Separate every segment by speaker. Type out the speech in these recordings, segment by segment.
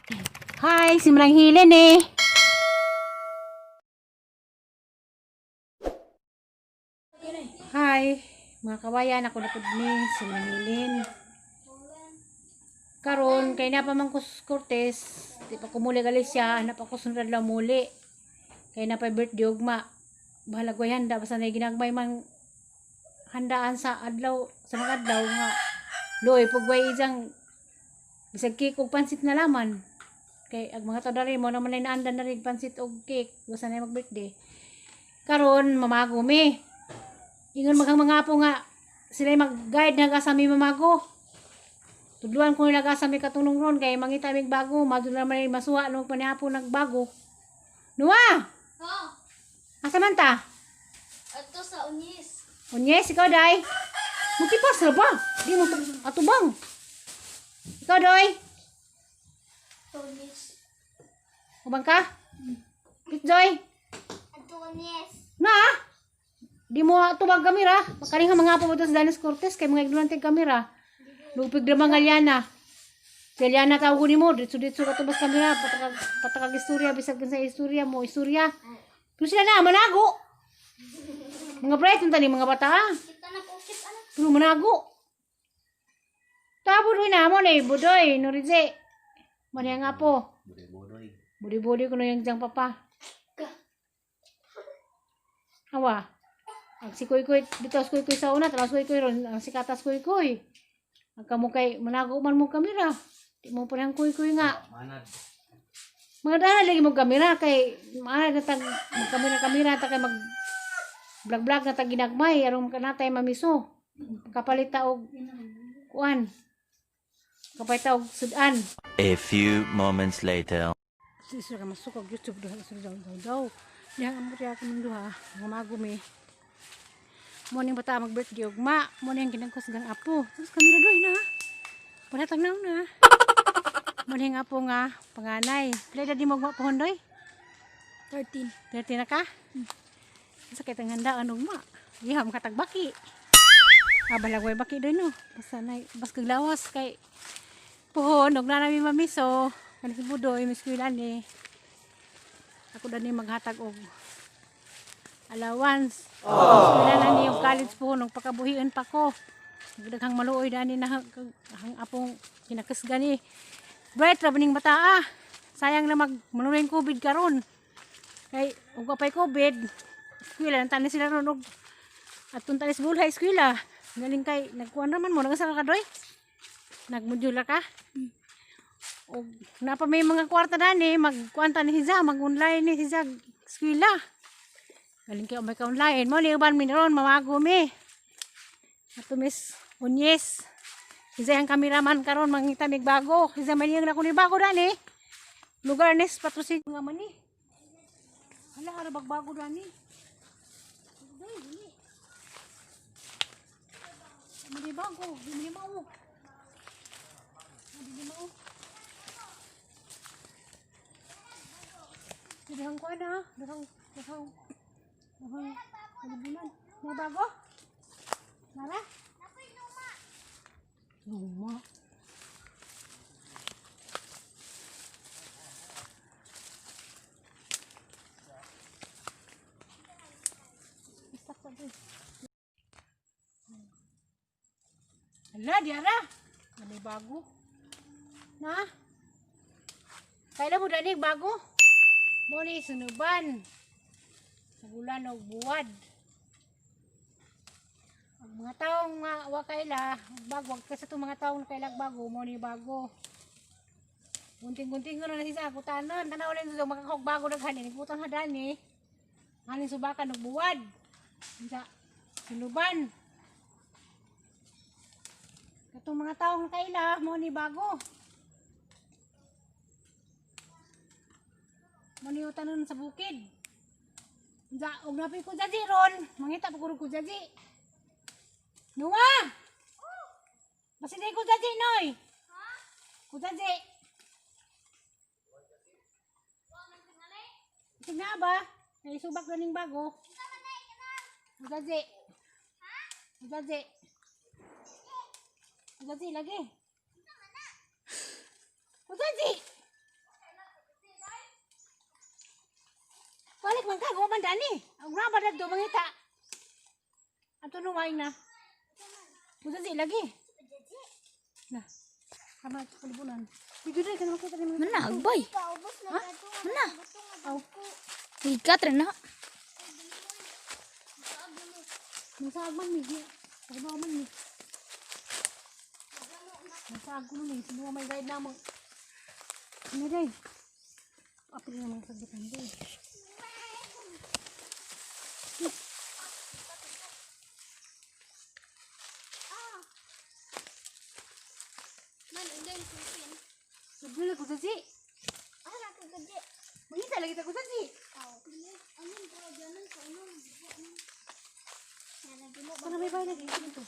Speaker 1: Hi, simrang hilin eh. Hi, mga kawayan, ako na pud ni simrang hilin. Karon kay na pa man ko Cortez, di pa ko muli Galicia, hanap ako sunod lang muli. Kay na pa birthday ugma. Bahala ko handa basta na ginagmay man handaan sa adlaw sa mga adlaw nga. Loy pugway isang bisag cake ug pansit na laman. Kay ag mga tadari mo naman ay naandan na rin pansit og cake basta na mag-birthday. Karon mamago mi. Ingon maghang mga apo nga sila mag-guide nga sa mi mamago. Tudluan ko nila sa mi katulong ron kay mangita mig bago, madula man masuha no paniapo nagbago. Nuwa.
Speaker 2: Oh,
Speaker 1: Asa man ta?
Speaker 2: ato sa Unis.
Speaker 1: Unyes ikaw day. Mutipas ra ba? Di mo atubang. Ikaw doy.
Speaker 2: Unis.
Speaker 1: Ubang ka? Pitjoy.
Speaker 2: Ato Unis.
Speaker 1: Na? Di mo atubang kamera. Makaling mga apo mo sa Danis Cortez kay mga ignorante kamera. Lupig na mga Galyana. Galyana tawag ko ni mo. Ditso ka tubas kamera. Patakag istorya. Bisag sa istorya mo. Istorya. Pero sila na. Manago. Mga bright yung tani. Mga bata.
Speaker 2: Kita na po kit anak.
Speaker 1: Pero manago. Tabo doy na mo na. Budoy. Norize. Mani nga po. Budi-budi ko na yung diyang papa. Awa. Ang si Kuy-Kuy. Dito si Kuy-Kuy sa una. Tapos Kuy-Kuy ron. Ang si Katas Kuy-Kuy. Ang kamukay, manago man mo kamera. Di mo pa ng kuy-kuy nga. Mga dana lagi mo kamera kay maanad na tag magkamera-kamera ta kay mag vlog-vlog na tag ginagmay aron kanatay mamiso. Kapalita og kuan. Kapalita og sudan.
Speaker 3: A few moments later.
Speaker 1: Sisira ka masuk og YouTube daw. Diha ang muriya ko duha. Gumago mi. Mo ning bata mag-birthday ugma, mo ning ginagkos gang apo. Tapos kamera doy na. Wala tagnaw na. Mo ning apo nga panganay. Pila di mo ugma pohon doy?
Speaker 2: 13.
Speaker 1: 13 na ka? Sakit ang handaan ugma. Iham ka tagbaki. Balagway baki doy no. Basta nay bas kaglawas kay pohon og na nami mamiso. Kan si Budoy miskwilan ni. Ako dani maghatag og allowance. Wala na ni yung college po nung pagkabuhian pa ko. Daghang maluoy dani na hang apong kinakasga ni. Bright ra baning bata ah. Sayang na manunin COVID karon. Kay ug apay COVID. Eskwela nang tani sila ron og atun tanis bulhay eskwela. Galing kay nagkuan naman mo nang sa kadoy. Nagmodula ka. Og napa may mga kwarta dani magkuan ta ni Hiza, mag-online ni Hiza eskwela. Galing kayo may ka-online. Mo, liuban mi ron, mamago mi. Ato Miss Unyes. Isa yung kameraman karon mangita mig bago. Isa man yung ako ni bago dani. Lugar nes patrosin nga man ni. Hala, ara bagbago dani. Mali bago, di mao. Di mao. Dahang ko na, dahang kalibunan. May bago? Nara? Luma. Hala, diara. May bago. Na? Kailan mo danig bago? Mo ni sunuban. Sa bulan o buwad. Ang mga taong wakaila, bago, kasi itong mga taong nakailag bago, mo ni bago. Gunting-gunting ko na siya, kutanon, tanaw lang sa makakog bago naghanin, kutang hadani, hanin subakan o buwad. Sa sinuban. Itong mga taong nakaila, mo ni bago. Mo ni utanon sa bukid. Sa ugnapin ko jaji ron, mangita pa ko jaji. Nuwa! Basi di ko jaji noy. Ha? Ko jaji. Tingna ba? Ay subak ganing bago. Ko jaji. Ha? Ko jaji. Ko jaji lagi. Ko jaji. Balik man ka, gumaman dani. Ang raba na do mangita. Ato numaing na. Busa si lagi. Nah, sama kalibunan. Video dai kan makita ni mga.
Speaker 2: Mana agbay? Mana?
Speaker 1: Aw,
Speaker 2: Ikat rin na.
Speaker 1: nasagman ni. Sabaw man ni. Nasag ko ni, sino may guide na mo. Ano dai? Apa ni mga sagitan dai?
Speaker 2: Man, udah ikutin.
Speaker 1: Sebelum aku saji.
Speaker 2: Ah, aku gede.
Speaker 1: Mangita lagi aku saji.
Speaker 2: Amin, kalau jalan ke umum. Nah, lagi mau
Speaker 1: Sana may bayad lagi dito.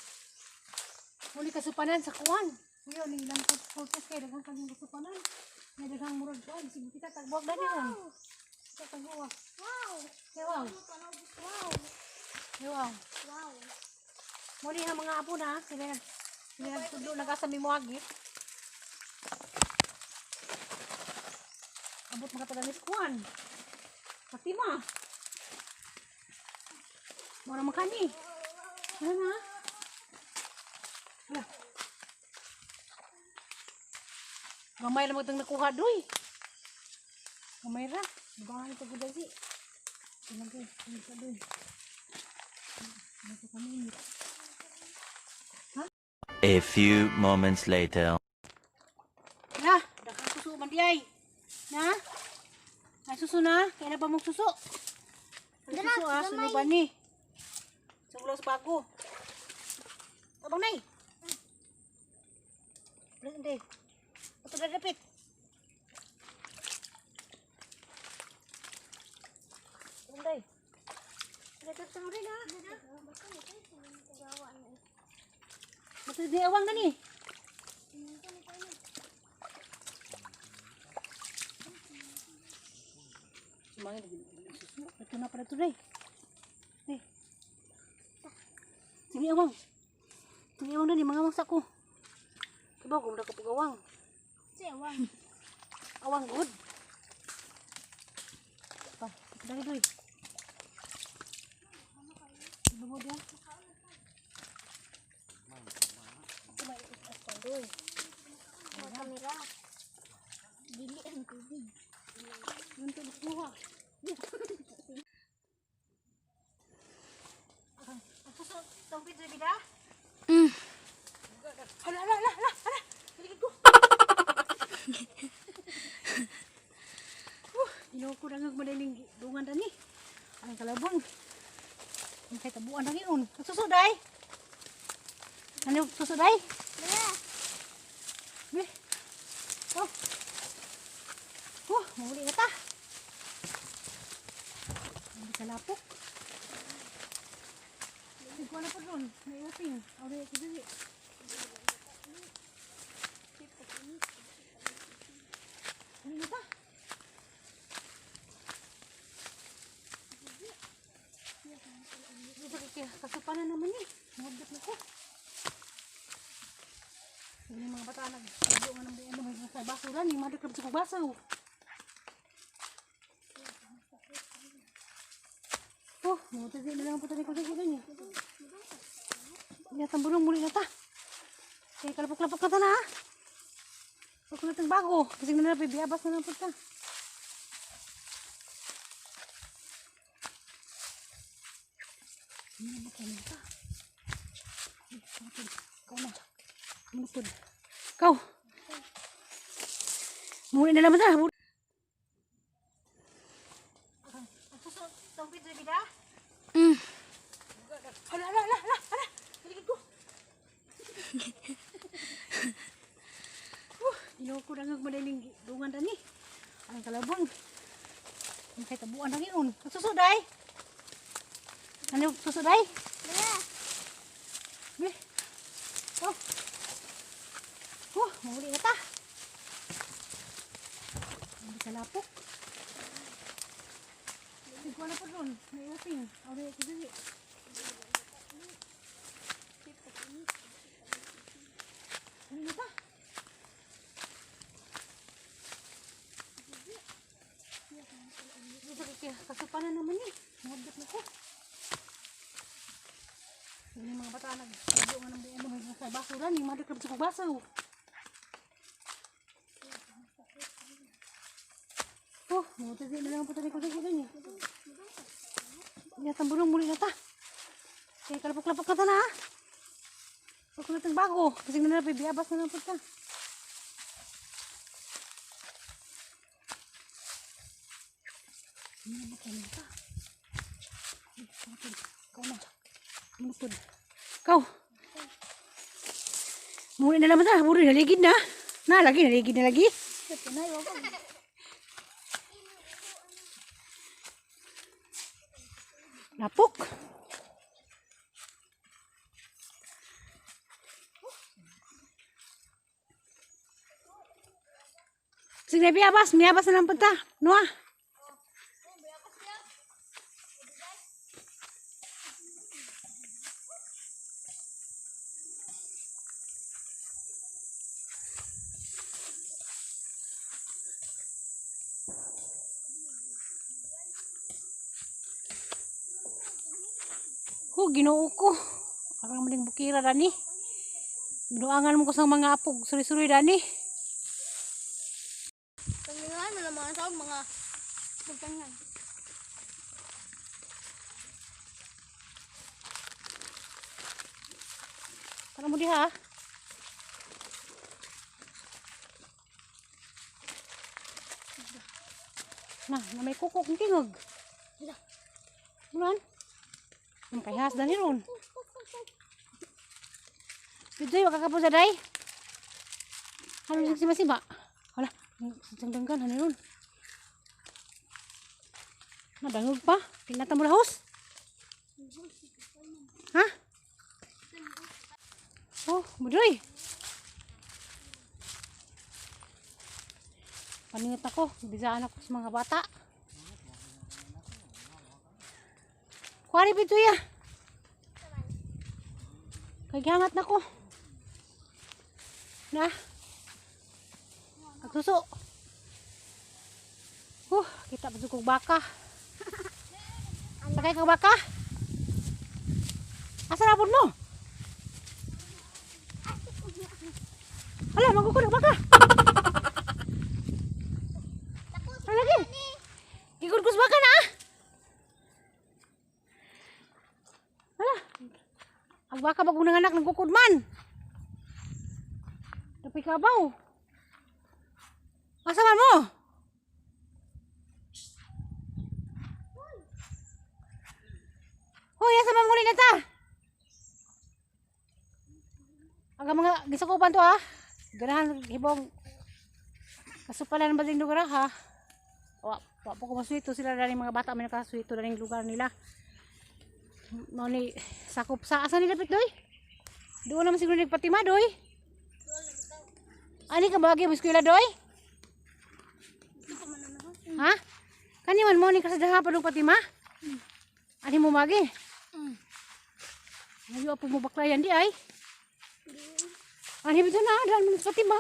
Speaker 1: Muli kasupanan sa kuwan. Ngayon, ilang pulpes kayo, daghang kanyang kasupanan. May daghang murag kuwan. Sige kita tagbuwag na niyon. Kita tagbuwag.
Speaker 2: Wow.
Speaker 1: Ewaw.
Speaker 2: Wow.
Speaker 1: Ewaw.
Speaker 2: Wow.
Speaker 1: Muli ang mga apo na. Sila nagtudo nagasami mo agi. Abot mga talamis kuwan. Fatima. Mura makani. Ano na? Hala. Gamay lang magtang nakuha doy. Gamay ra. Bukangan ito gudal si. Lagi. Ano sa doy. Ano sa kami.
Speaker 3: A few moments later.
Speaker 1: Hala. Dakang susu man di ay. Na? Ay susu na. Kaya na ba mong susu? Ay susu ah. Sunuban ni. Sa ulos bago. Abang nay. Hindi. Ito na dapit. Hindi. Dapit sa rin ha. Ito di awang na ni. Sumangin na susu. Ito na pala ito rin. Sini awang. Sini awang na ni mga mangsa ko. Diba kung muna kapag awang.
Speaker 2: Sewang.
Speaker 1: Awang good. Pa, dari doy. Ano mo dia? Cuma ikas pa doy.
Speaker 2: Mau kamera. Dili ang tubig.
Speaker 1: Yun to buha. Ako sa tong pizza bida. Hala. Ligid ko. Ino ko dangag madaling dungan tani. Ang kalabon. Ang kay tabuan na yun. Susuday. Ano susuday?
Speaker 2: Mana?
Speaker 1: Nih. Oh. Mahuli na ta. Hindi ka lapok. Hindi ko na po doon. May uting. Aure ito dili. Hindi na ta. Kasupanan naman eh. Nagdap na ko. Ini mga bata nagsabi nga ng buong sa basuran. Yung madagkab sa pagbasaw. Mga tabi na lang po tayo ko sa niya. Yatang bulong muli na ta. Kaya kalapok-lapok na ta na ha. Huwag ko natang bago. Kasi na napi biyabas na lang po ta. Ano ba kayo ta? Ikaw na. Manapod. Ikaw. Muli na naman ta. Ang susunod. Itong pizza bida. Hala. Ligid ko. Ino ko dangag madaling dungan tani. Ang kalabon. Ang kay tabuan na yun. Susuday. Ano susuday?
Speaker 2: Mana?
Speaker 1: Nih. Mahuli na ta. Hindi ka lapok. Hindi ko na po doon. May uting. Aure ito dili. Hindi na ta. Kasupanan pa na naman eh. Nagdot na ko. Ini mga bata nagsiyo nga ng buong mga sa basuran. Yung mga dekrab sa kubasaw. Oh, mutagin na lang po tayo kasi ko niya. Yatang bulong muli na ta. Kaya kalapok-lapok na ta na ha. Huwag na itong bago. Kasi na napi, biabas na lang po ta. Hindi na kayo na ta. Ikaw na. Manupod. Ikaw. Muli na naman ta. Muli naligid na. Naligid na lagi.
Speaker 2: Ito na, iwa ba?
Speaker 1: Napok. Sige, biabas na lang punta. Noah. Ginoo ko. Parang maling bukira dani. Binuangan mo ko sa mga apog. Suri-suri dani.
Speaker 2: Panginoon mo lang mga tawag, mga pagtangan.
Speaker 1: Parang mo di ha. Nah, na may kukok ng tingog. Bulan. Ang kayas dani ron. Dito yung kakapo sa day. Ano yung siba-siba? Wala, sandanggan, ano ron? Nadangog pa? Pinata mo lahos? Ha? Oh, budoy. Paningat ako, bisaan ako sa mga bata. Kuwari pito ya. Kagihangat na ko. Na. Agsuso. Kita pa kong baka. Sakay kang baka. Asa na po mo? Hala, magkukul ng baka. Ano lagi? Gigurgus baka na. Hala. Ang baka bagong nanganak ng kukudman. Tapi kabaw. Asa man mo? Hoy, asa man muli na ta? Ang mga gisakupan to ha. Ganahan hibong kasupalan ng bading lugar ha. Wa po ko maswito sila dari mga bata may nakaswito dari lugar nila. Mau ni sakup sa asa ni dapit doy? Doon naman siguro nagpatima doy. Ani ka bagi mo eskwela doy? Ha? Kani man mo ni kasadaha pa dong patima? Ani mo magi? Ayo apa mo baklayan di ay? Ani bito na dal mo patima.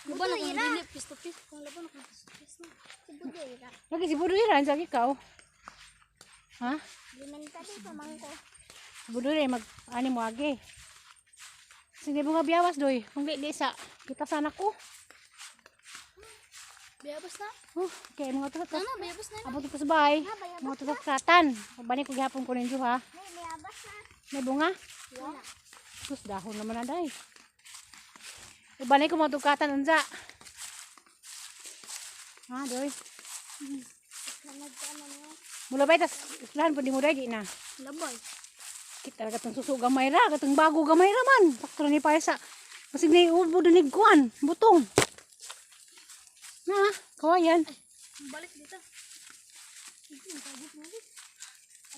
Speaker 2: Bukan na kung dili, pisto-pis. Kung laban na kung pisto-pis na. Si Budira.
Speaker 1: Lagi si Budira sa ikaw. Ha?
Speaker 2: Limenta din pa mangko.
Speaker 1: Budira mag ani mo agi. Sige mga biyawas doy. Kung di sa kita sana ko.
Speaker 2: Bayabas na.
Speaker 1: Okay mga tutot.
Speaker 2: Nana, bayabas na.
Speaker 1: Abot ko sa bahay.
Speaker 2: bayabas
Speaker 1: Mga tutot kratan. Pagbani ko gihapon ko ninyo ha.
Speaker 2: May bayabas na.
Speaker 1: May bunga.
Speaker 2: Wala.
Speaker 1: Sus dahon naman na day. Ibanay ko mga tukatan unsa. Ha doy.
Speaker 2: Kanag ka na niya.
Speaker 1: Mula ba tas islahan po di mo day di na.
Speaker 2: Labay.
Speaker 1: Kita katong suso gamay ra, katong bago gamay ra man. Sakto ni paisa. Masig na iubo dinig kuan, butong. Na, kawayan.
Speaker 2: Balik dito.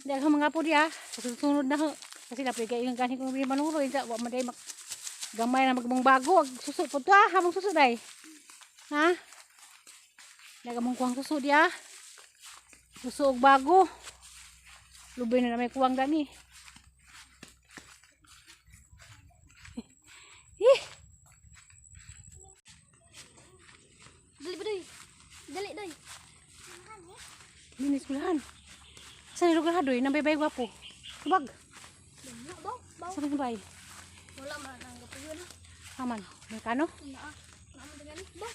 Speaker 1: Dahil mga po diya, susunod na ho. Kasi napigay yung ganin kong manuro. Wa maday gamay na magbang bago. Suso po to ha, hamang suso day. Ha? Nagamang kuwang suso diya. Suso og bago. Lubay na may kuwang gani.
Speaker 2: Dali ba doy? Dali doy.
Speaker 1: Ini eskwelahan. Saan yung lugar hadoy? Nambay-bay gwapo. Subag.
Speaker 2: Damo daw. Baw.
Speaker 1: Saan yung bay?
Speaker 2: Wala man ang gapuyo na.
Speaker 1: Aman. Merkano?
Speaker 2: Naa. Naa mo gani. Baw.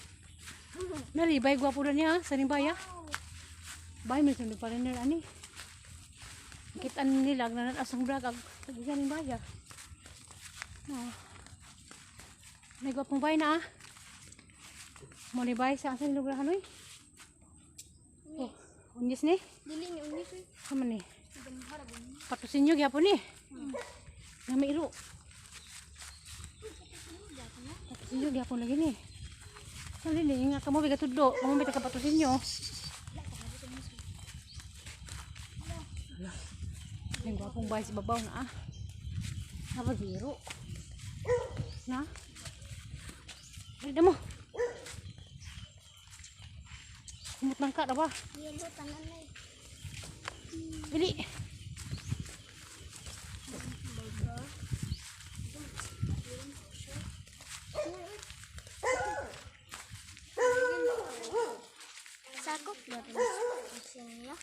Speaker 1: Nari, bay gwapo na niya. Saan yung bay ah? Bay, may sunod pa rin nila ani. Kitaan nila, nanaas ang vlog. Saan yung bay ah? May gwapong bay na ah. Muli bay, saan yung lugar hanoy? Oh, unyis ni?
Speaker 2: Dili ni unis eh.
Speaker 1: Sama ni?
Speaker 2: Gamhara ba ni?
Speaker 1: Patusin nyo gyapon ni. Na may iro. Patusin nyo gyapon lagi ni. Sali ni, nga kamo biga tudlo. Kamo may patusin nyo. Yung gwapong bay si babaw na ah. Apa biro? Na? Ay, mo. Kumot lang ka na ba?
Speaker 2: Yan do tanan na.
Speaker 1: Bili.
Speaker 2: Sakop ba niya?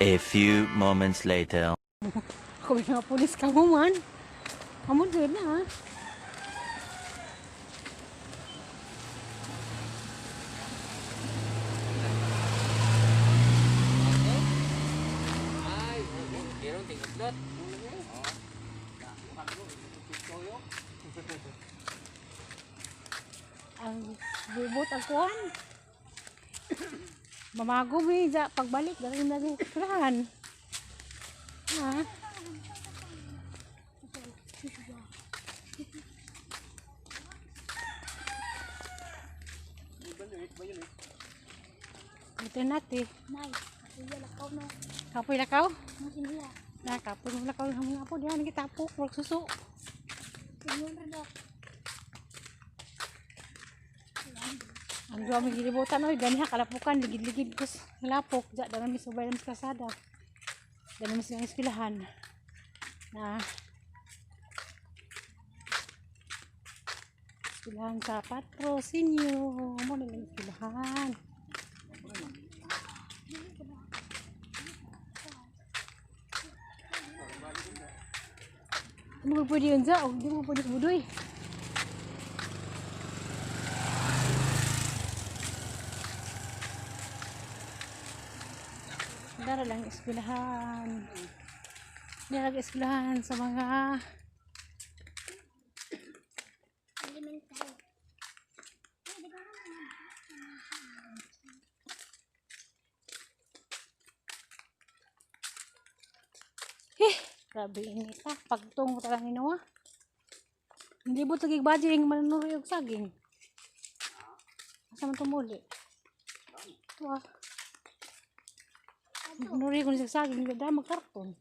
Speaker 3: A few moments later.
Speaker 1: Ako may mga pulis ka mo man. Kamu din na ha. Ang bubot ang kuhan. Mamago mi ja pagbalik galing lagi kurahan. Ha? Ito natin.
Speaker 2: Nay, kapuyo lakaw no.
Speaker 1: Kapoy lakaw?
Speaker 2: Mo sinila.
Speaker 1: Na kapoy lakaw ang mga po diyan kita po wag susu.
Speaker 2: Kuyon ra daw.
Speaker 1: Ang dua mi gilibutan oy ganiha kalapukan ligid-ligid kus lapok ja dalan mi subay ng kasada. Dalan mi sa eskwelahan. Na eskwelahan sa Patrocinio. Mo na ng eskwelahan. Hindi mo pwede yun sa, hindi mo pwede budoy. Dara lang eskwelahan. Dara lang eskwelahan sa mga
Speaker 2: Elementary.
Speaker 1: grabe init ah. Pagtong talaga ni Noah. Hindi mo tagig bading manunuri og saging. Asa man tumuli? Ito ah. Manunuri ko ni sa saging, hindi na magkarton.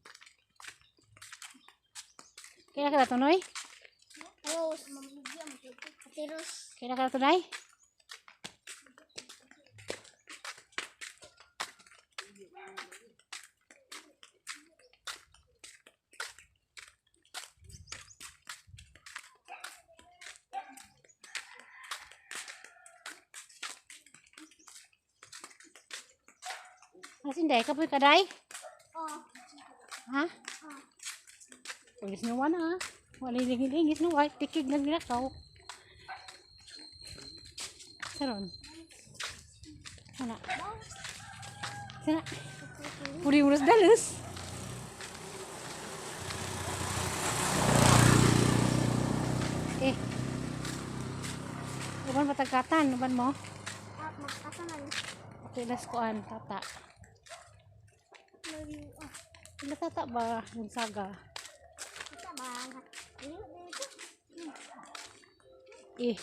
Speaker 1: Kaya ka to noy?
Speaker 2: Ayos, mamigyan mo dito. Atiros.
Speaker 1: Kaya ka to nay? Asin day, kapoy ka day?
Speaker 2: Oh.
Speaker 1: Ha? Pulis na wana. Wala lingis na white. Tikig na nilakaw. Saron. Sana. Sana. Puri urus dalus. Eh. Uban patagkatan. Uban mo?
Speaker 2: Magkasanan.
Speaker 1: Okay, las koan. Tata. Sila tata ba? Yung saga.
Speaker 2: Kita banget. Ini
Speaker 1: Eh.